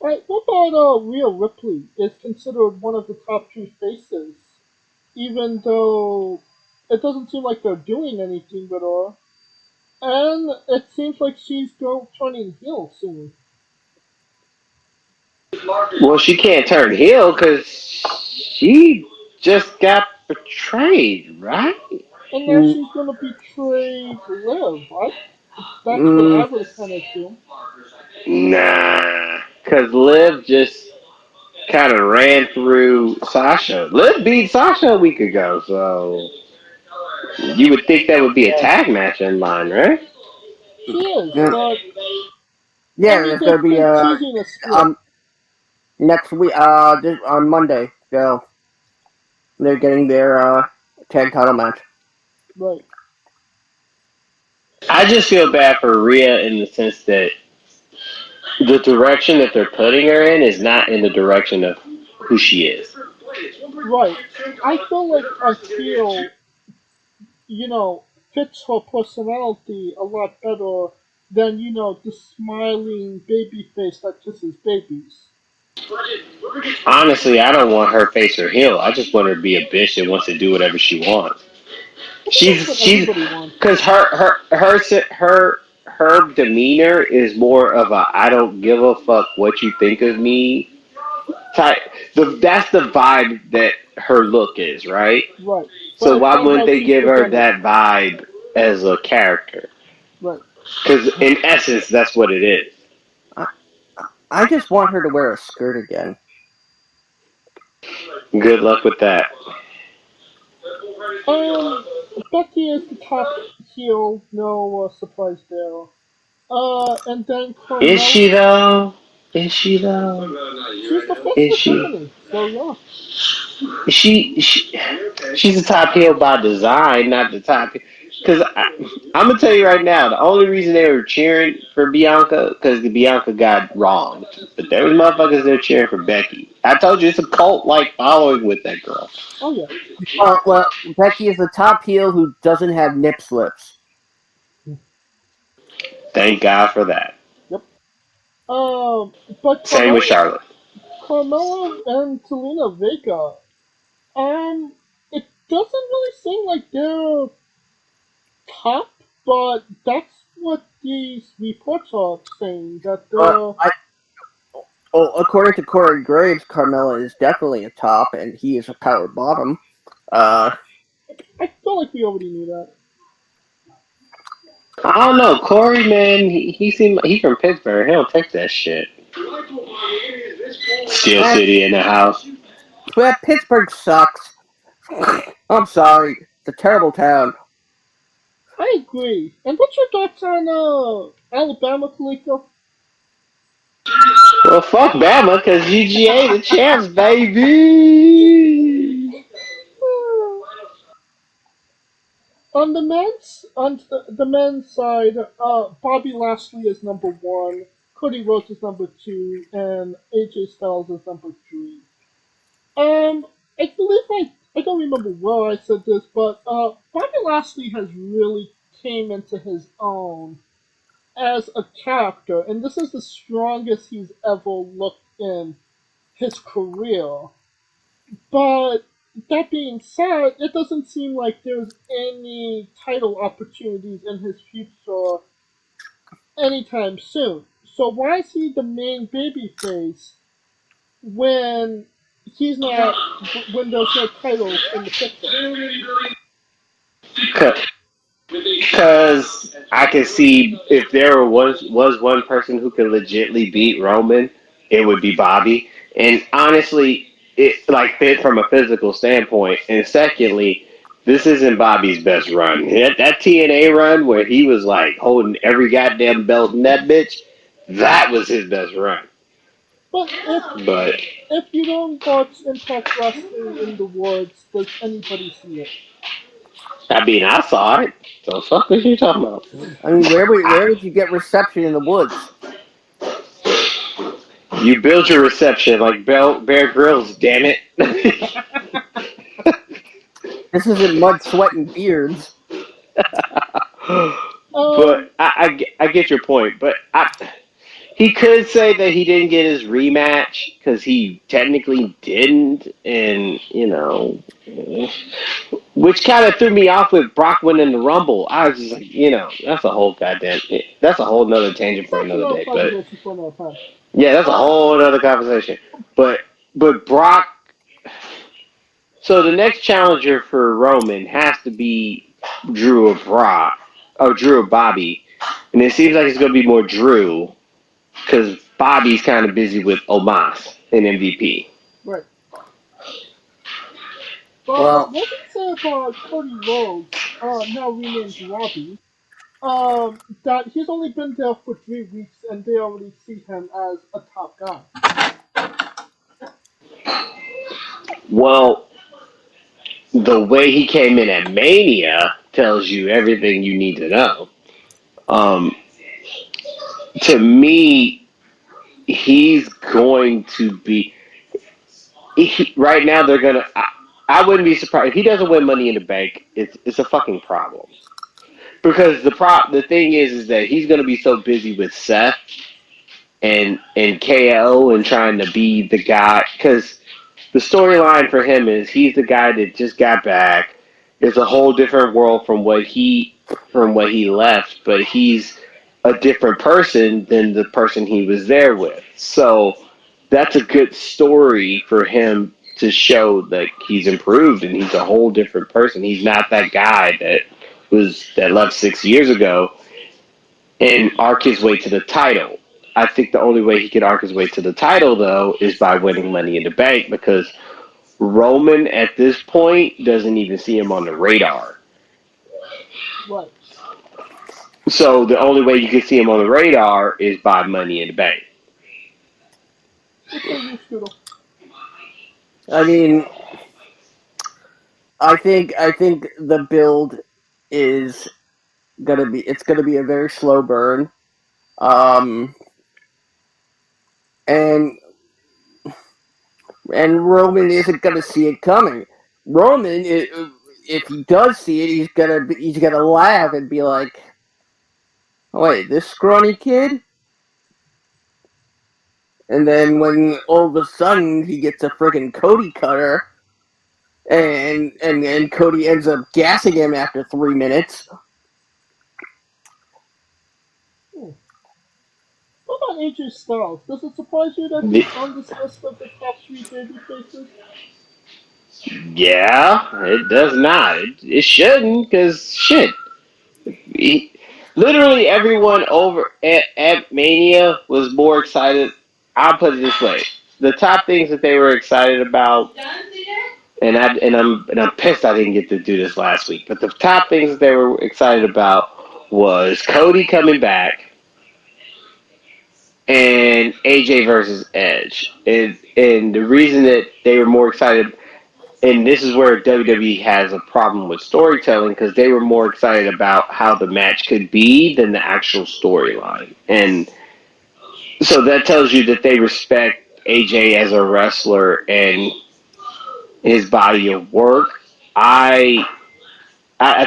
Alright, what about Rhea Ripley is considered one of the top three faces, even though it doesn't seem like they're doing anything with her, and it seems like she's turning heel soon. Well, she can't turn heel because she just got betrayed, right? And now Mm, she's gonna betray Liv. That's what I mm, would kind of assume. Nah, because Liv just kind of ran through Sasha. Liv beat Sasha a week ago, so you would think that would be a tag match in line, right? She is, yeah, but I yeah, mean, it's gonna they've be been teasing a split, um next week on Monday. They're getting their tag title match. right? I just feel bad for Rhea in the sense that the direction that they're putting her in is not in the direction of who she is. Right. I feel like a heel, fits her personality a lot better than the smiling baby face that kisses babies. Honestly, I don't want her face or heel. I just want her to be a bitch that wants to do whatever she wants. I think that's what She's everybody wants. because her demeanor is more of a I don't give a fuck what you think of me type. That's the vibe that her look is, right? Right. But So I why find wouldn't how they she's give her presented. that vibe as a character? Right. Because in essence, that's what it is. I, I just want her to wear a skirt again. Good luck with that. Um, Becky is the top heel. No surprise there. And then Is Carmel. she though? Is she though? She's the face Is of the she? company. So yeah. She she's the top heel by design, not the top. Because I'm gonna tell you right now, the only reason they were cheering for Bianca because the Bianca got wronged, but there was motherfuckers there cheering for Becky. I told you it's a cult like following with that girl. Oh yeah. Well, Becky is the top heel who doesn't have nip slips. Thank God for that. Yep. But Same with Charlotte. Carmella and Selena Vega. It doesn't really seem like they're top, but that's what these reports are saying that Uh, they're. I, according to Corey Graves, Carmella is definitely a top, and he is a power bottom. Uh, I feel like we already knew that. I don't know, Corey man. He seemed he from Pittsburgh. He don't take that shit. Steel City in the house. Well, Pittsburgh sucks. I'm sorry. It's a terrible town. I agree. And what's your thoughts on Alabama, Coleco? Well, fuck Bama, because UGA the champs, baby. On the men's side, Bobby Lashley is number one, Cody Rhodes is number two, and AJ Styles is number three. I believe I don't remember where I said this, but Bobby Lashley has really came into his own as a character, and this is the strongest he's ever looked in his career. But that being said, it doesn't seem like there's any title opportunities in his future anytime soon. So why is he the main babyface when he's not when there's no titles in the picture? Because I can see if there was one person who could legitimately beat Roman, it would be Bobby. And honestly, it like fit from a physical standpoint. And secondly, this isn't Bobby's best run. That TNA run where he was like holding every goddamn belt in that bitch, that was his best run. But But if you don't watch Impact Wrestling in the woods, does anybody see it? I mean, I saw it. So fuck what you talking about? I mean, where would you get reception in the woods? You build your reception like Bear Grylls, damn it. This isn't mud, sweat, and beards. But I get your point. But he could say that he didn't get his rematch because he technically didn't, and which kind of threw me off with Brock winning the Rumble. I was just like, that's a whole nother tangent for That's another another day. But conversation for another time. yeah, that's a whole other conversation. But Brock. So the next challenger for Roman has to be Drew or Brock, or Drew or Bobby, and it seems like it's going to be more Drew because Bobby's kind of busy with Omos and MVP. Right. But Well, what do you say about Cody Rhodes, now renamed Robbie? That he's only been there for 3 weeks and they already see him as a top guy. Well, the way he came in at Mania tells you everything you need to know. Um, to me, he's going to be. Right now, they're gonna. I wouldn't be surprised if he doesn't win Money in the Bank. It's a fucking problem because the thing is that he's gonna be so busy with Seth and KO and trying to be the guy because the storyline for him is he's the guy that just got back. It's a whole different world from what he left, but he's a different person than the person he was there with. So that's a good story for him to show that he's improved and he's a whole different person. He's not that guy that left 6 years ago and arc his way to the title. I think the only way he could arc his way to the title though is by winning Money in the Bank because Roman at this point doesn't even see him on the radar. Right. So the only way you can see him on the radar is by Money in the Bank. What say you, Scooter? I mean, I think the build is gonna be a very slow burn. Um, and and Roman isn't gonna see it coming. Roman, if he does see it, he's gonna laugh and be like, "Wait, this scrawny kid." And then when all of a sudden he gets a friggin' Cody cutter, and Cody ends up gassing him after 3 minutes. Hmm. What about AJ Styles? Does it surprise you that he's on this list of the top three baby faces? Yeah, it does not. It shouldn't because shit. He, literally everyone over at Mania was more excited. I'll put it this way: the top things that they were excited about, and I'm pissed I didn't get to do this last week. But the top things that they were excited about was Cody coming back and AJ versus Edge. And the reason that they were more excited, and this is where WWE has a problem with storytelling, because they were more excited about how the match could be than the actual storyline. And so that tells you that they respect AJ as a wrestler and his body of work. I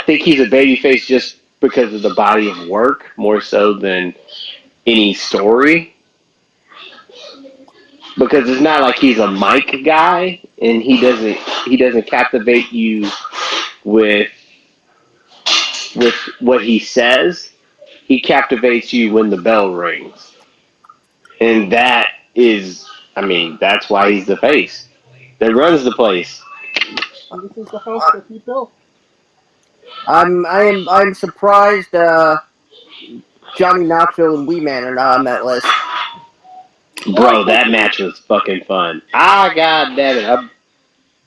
think he's a babyface just because of the body of work more so than any story. Because it's not like he's a mic guy and he doesn't captivate you with with what he says. He captivates you when the bell rings. And that is, I mean, that's why he's the face that runs the place. And this is the house that he built. I'm surprised Johnny Knoxville and Wee Man are not on that list. Bro, that match was fucking fun. Ah, god damn it.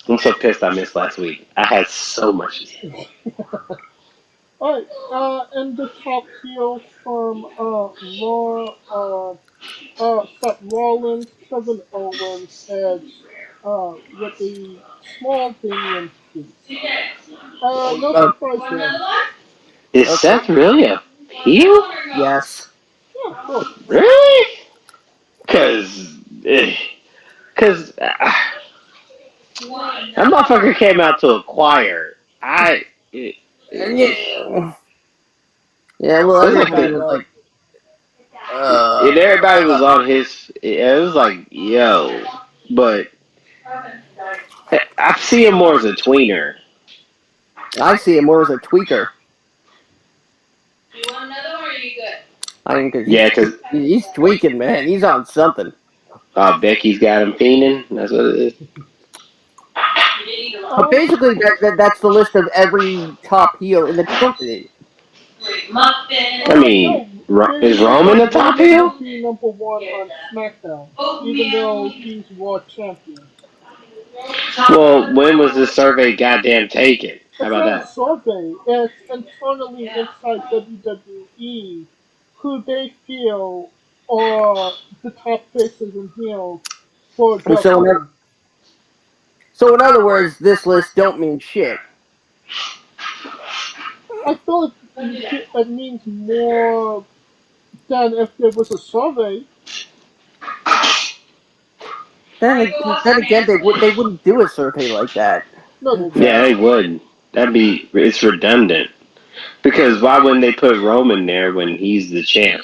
I'm so pissed I missed last week. I had so much to say. Alright, and the top heel from Raw, Seth Rollins, Kevin Owens, Edge, with a small Damian Priest. No surprise there. Is Seth really a heel? Yes. Yeah, of course. Really? Because that motherfucker came out to acquire. Yeah, well, It was like everybody was like, and everybody was on his. It was like, yo, but I see him more as a tweener. I see him more as a tweaker. You want another one or are you good? I think cause Yeah, because he's tweaking, man. He's on something. Becky's got him fiending. That's what it is. But basically, that's the list of every top heel in the company. I mean, is Roman the top heel? Will be number one on SmackDown, even though he's World Champion. Well, when was this survey goddamn taken? How It's about not a that? survey. It's internally inside WWE who they feel are the top faces and heels for And their company. so in other words, this list don't mean shit. I feel it means more than if there was a survey. Then again, they wouldn't do a survey like that. No, they Yeah, wouldn't. they would. It's redundant. Because why wouldn't they put Roman there when he's the champ?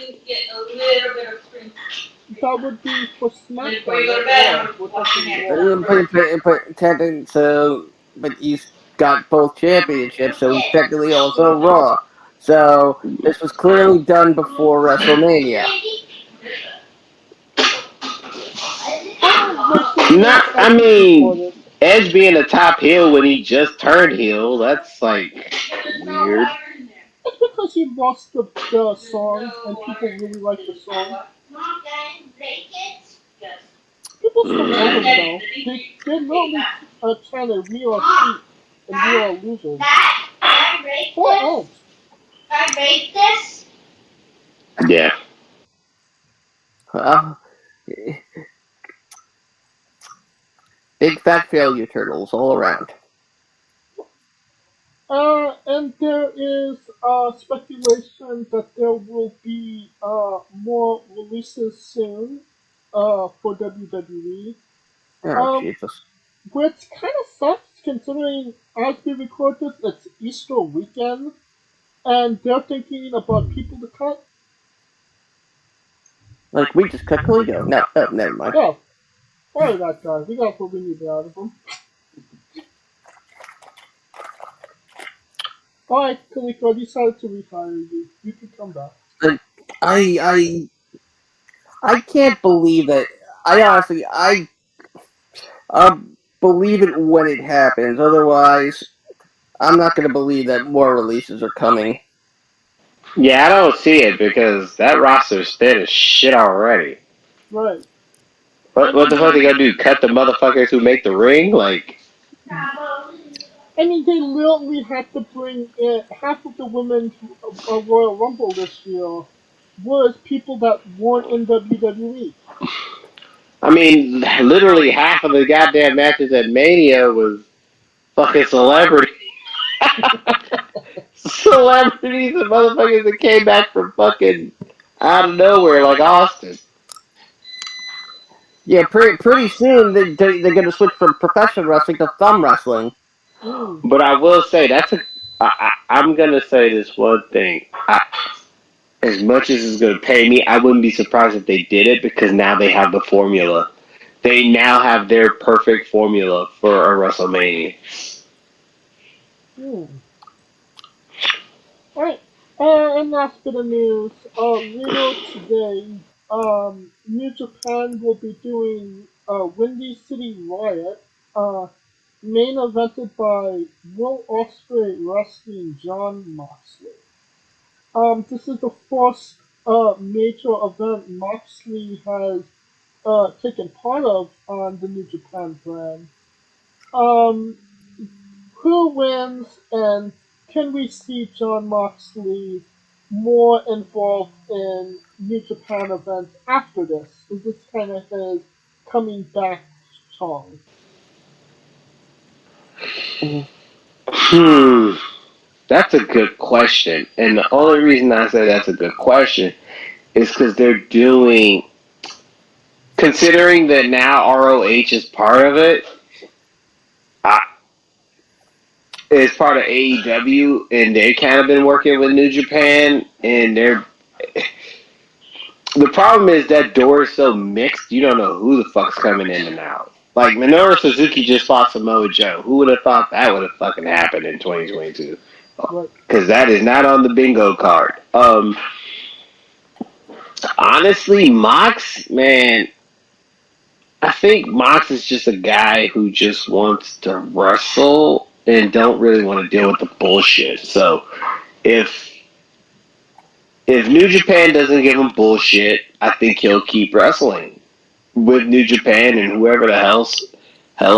That would be for SmackDown. But he's got both championships, so he's technically also Raw. So this was clearly done before WrestleMania. I mean, Edge being a top heel when he just turned heel, that's like weird. It's because he lost the song and people really like the song. People still love him though. They're normally trying to wheel or cheat and wheel or losers. Poor Edge. I rate this. Yeah. Big fat failure turtles all around. And there is speculation that there will be more releases soon for WWE. Oh, Jesus. Which kind of sucks considering as we record this, it's Easter weekend, and they're thinking about people to cut. Like, we just cut Coleco. No, never mind. Yeah, why that guy? We got what we need out of him. Alright, Coleco, I decided to retire you. You can come back. I can't believe it. I believe it when it happens. Otherwise, I'm not going to believe that more releases are coming. Yeah, I don't see it because that roster's thin as shit already. Right. What the fuck they gonna do? Cut the motherfuckers who make the ring? Like, I mean, they literally had to bring in half of the women's Royal Rumble this year was people that weren't in WWE. I mean, literally half of the goddamn matches at Mania was fucking celebrity. Celebrities and motherfuckers that came back from fucking out of nowhere, like Austin. Yeah, pretty soon they're going to switch from professional wrestling to thumb wrestling. But I will say I'm gonna say this one thing. As much as it's gonna pay me, I wouldn't be surprised if they did it because now they have the formula. They now have their perfect formula for a WrestleMania. Alright, and last bit of news. Later today, New Japan will be doing Windy City Riot, main evented by Will Osprey wrestling John Moxley. This is the first major event Moxley has taken part of on the New Japan brand. Um, who wins, and can we see John Moxley more involved in New Japan events after this? Is this kind of his coming back song? Hmm, that's a good question. And the only reason I say that's a good question is because they're doing, considering that now ROH is part of it, I, is part of AEW, and they kind of been working with New Japan, and they're. The problem is that door is so mixed, you don't know who the fuck's coming in and out. Like, Minoru Suzuki just fought Samoa Joe. Who would have thought that would have fucking happened in 2022? Right. Because that is not on the bingo card. Honestly, Mox, man, I think Mox is just a guy who just wants to wrestle and don't really want to deal with the bullshit. So, if New Japan doesn't give him bullshit, I think he'll keep wrestling with New Japan and whoever the hell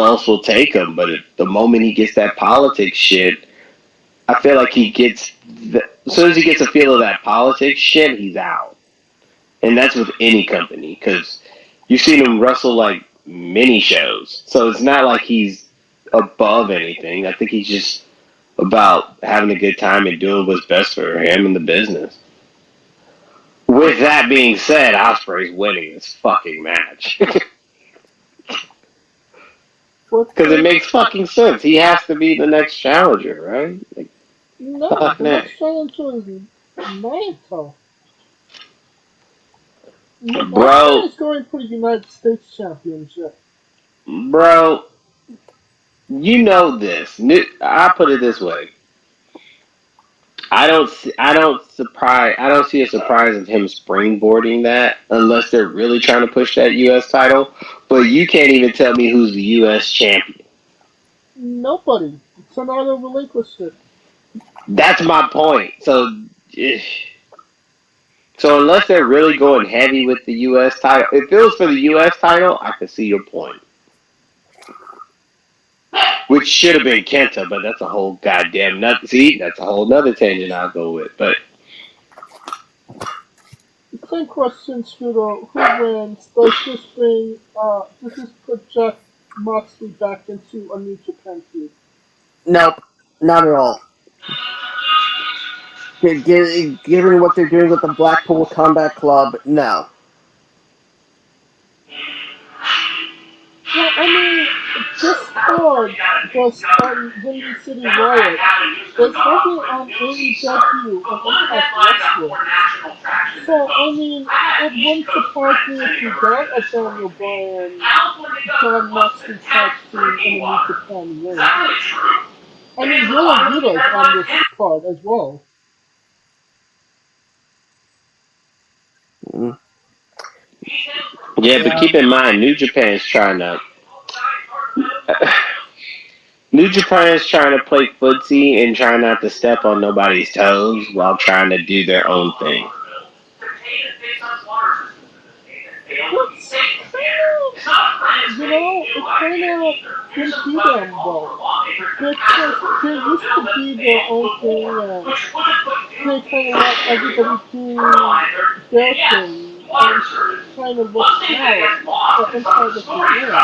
else will take him. But the moment he gets that politics shit, I feel like as soon as he gets a feel of that politics shit, he's out. And that's with any company because you've seen him wrestle like mini shows, so it's not like he's above anything. I think he's just about having a good time and doing what's best for him and the business. With that being said, Osprey's winning this fucking match. Because it makes fucking sense. He has to be the next challenger, right? Like, No, the next challenger is Naito. Naito bro, is going for the United States Championship. bro, you know this. I put it this way. I don't see a surprise of him springboarding that unless they're really trying to push that U.S. title. But you can't even tell me who's the U.S. champion. Nobody. Sonata relinquished it. That's my point. So unless they're really going heavy with the U.S. title, if it was for the U.S. title, I could see your point. Which should have been Kenta, but that's a whole goddamn nut. See, that's a whole nother tangent I'll go with. But Same question, Scooter. Who wins? Does this project Moxley back into a New Japan feud? Nope, not at all. Given what they're doing with the Blackpool Combat Club, no. Well, I mean, this card, this Windy City Riot, is heavy on AEW and Impact Wrestling. So, I mean, it wouldn't surprise me if you got a Daniel Bryan, John Moxley tag team in a New Japan ring. I mean, Yola Vita's on this card as well. Mm. yeah, but keep in mind, New Japan is trying to play footsie and try not to step on nobody's toes while trying to do their own thing. That's kind of it kind of didn't do them well because they used to be their own thing and they kind of let everybody do their thing and kind of worked out inside of the ring.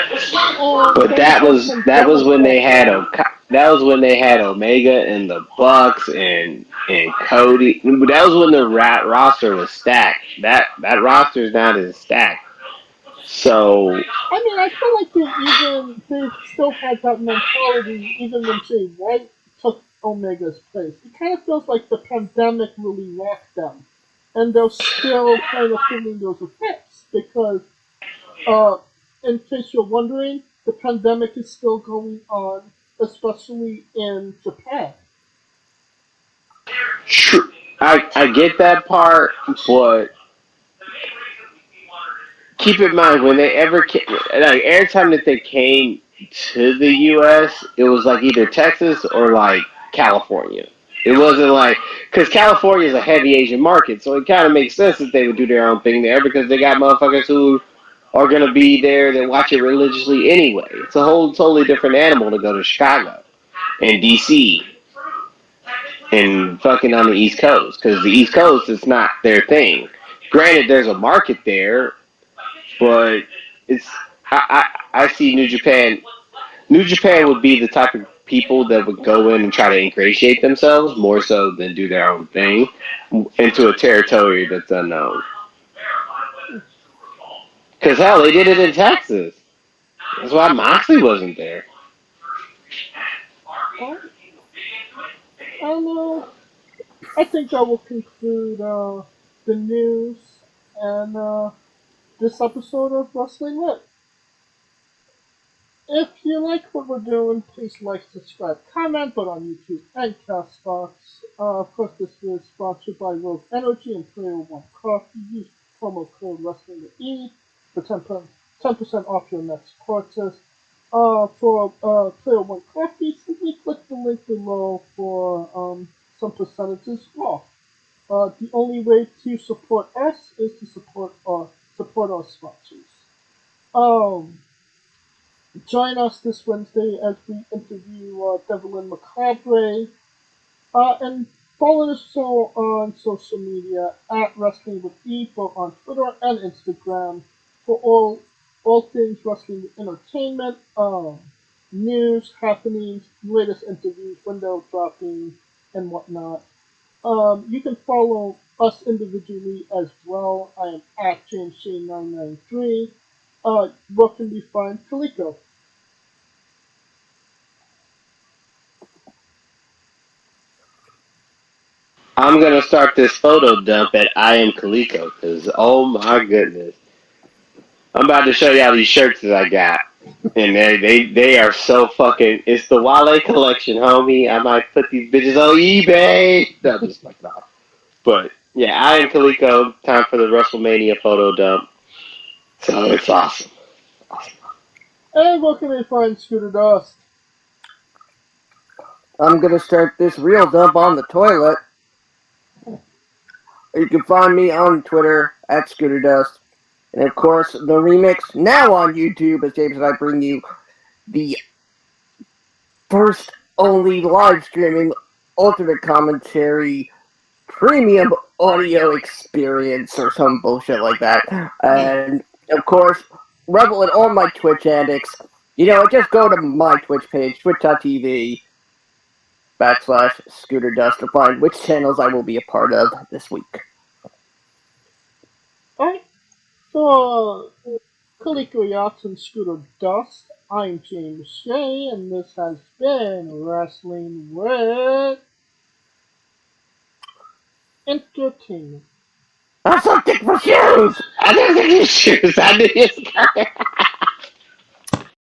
And But then the whole that was pandemic when they had happened. that was when they had Omega and the Bucks and Cody. That was when the roster was stacked. That roster is not as stacked. So I mean, I feel like they still had that mentality even when Jay White took Omega's place. It kind of feels like the pandemic really rocked them, and they're still kind of feeling those effects because, uh, in case you're wondering, the pandemic is still going on, especially in Japan. true, I get that part, but keep in mind when they ever came, like every time that they came to the U.S., it was like either Texas or like California. It wasn't like because California is a heavy Asian market, so it kind of makes sense that they would do their own thing there because they got motherfuckers who are gonna be there that watch it religiously anyway. It's a whole totally different animal to go to Chicago and D.C. and fucking on the East Coast because the East Coast is not their thing. Granted, there's a market there, but it's I see New Japan. New Japan would be the type of people that would go in and try to ingratiate themselves more so than do their own thing into a territory that's unknown. Because hell, they did it in Texas. That's why Moxley wasn't there. Well, and I think that will conclude the news and this episode of Wrestling Lit. If you like what we're doing, please like, subscribe, comment, but on YouTube and Castbox. Of course, this is sponsored by Rogue Energy and Player One Coffee. Use promo code WrestlingWithE for 10% off your next purchase. For Player One Coffee, simply click the link below for some percentages off. The only way to support us is to support our sponsors. Um, Join us this Wednesday as we interview Devlin Macabre. And follow us on social media at Wrestling with E, both on Twitter and Instagram, for all things wrestling entertainment, news, happenings, latest interviews, window dropping, and whatnot. You can follow us individually as well. I am at JamesShane993. Where can we find Coleco? I'm gonna start this photo dump at I am Coleco because oh my goodness, I'm about to show y'all these shirts that I got, and they are so fucking. It's the Wale collection, homie. I might put these bitches on eBay. No, I'm just fucking off. But yeah, I am Coleco. Time for the WrestleMania photo dump. So it's awesome. And where can they find Scooter Dust? I'm gonna start this real dump on the toilet. You can find me on Twitter at Scooter Dust. And of course, the remix now on YouTube as James and I bring you the first only live streaming alternate commentary premium audio experience or some bullshit like that. And of course, revel in all my Twitch antics. Just go to my Twitch page, twitch.tv/Scooter Dust to find which channels I will be a part of this week. Alright, for Coleco Yachts and Scooter Dust, I'm James Shea, and this has been Wrestling with Entertainment. I'm so thick for shoes! I didn't think you shoes. I did.